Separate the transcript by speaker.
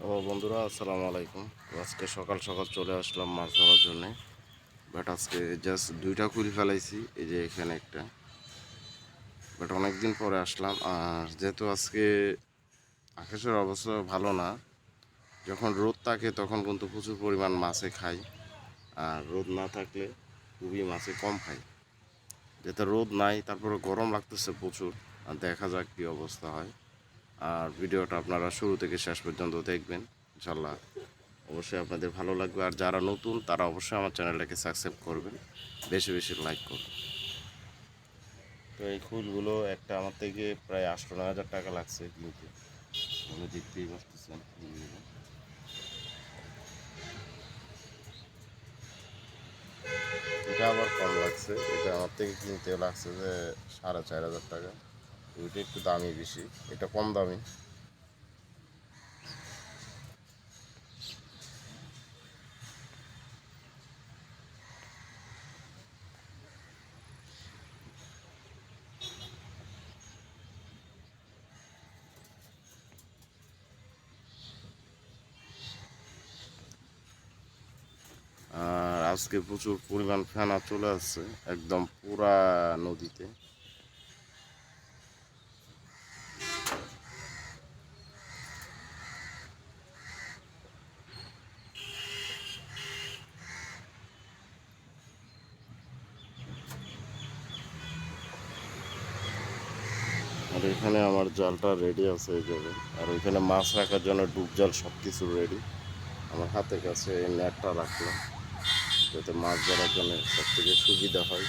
Speaker 1: ও বন্ধুরা, আসসালামু আলাইকুম। আজকে সকাল সকাল চলে আসলাম মাছ ধরার জন্যে। বাট আজকে জাস্ট দুইটা কুড়ি ফেলাইছি, এই যে এখানে একটা। বাট অনেক দিন পরে আসলাম। আর যেহেতু আজকে আকাশের অবস্থা ভালো না, যখন রোদ থাকে তখন কিন্তু প্রচুর পরিমাণ মাছে খাই, আর রোদ না থাকলে খুবই মাছে কম খাই। যেহেতু রোদ নাই, তারপরে গরম লাগতেছে প্রচুর। আর দেখা যাক কী অবস্থা হয়। আর ভিডিওটা আপনারা শুরু থেকে শেষ পর্যন্ত দেখবেন, ইনশাল্লাহ অবশ্যই আপনাদের ভালো লাগবে। আর যারা নতুন তারা অবশ্যই আমার চ্যানেলটাকে সাবস্ক্রাইব করবেন, বেশি বেশি লাইক করবেন। তো এই ফুলগুলো একটা আমার থেকে প্রায় 8-9 হাজার টাকা লাগছে কিনতে, আপনি দেখতেই পাচ্ছেন ফুলগুলো। এটা আবার কম লাগছে, এটা আমার থেকে কিনতে লাগছে যে 4,500 টাকা। ওইটা একটু দামি বেশি, এটা কম দামি। আর আজকে প্রচুর পরিমাণ ফেনা চলে আসছে একদম পুরা নদীতে। আর এখানে আমার জালটা রেডি আছে এই জায়গায়। আর ওইখানে মাছ রাখার জন্য ডুব জাল সব কিছু রেডি। আমার হাতের কাছে এই নেটটা রাখলাম, যাতে মাছ ধরার জন্য সব থেকে সুবিধা হয়।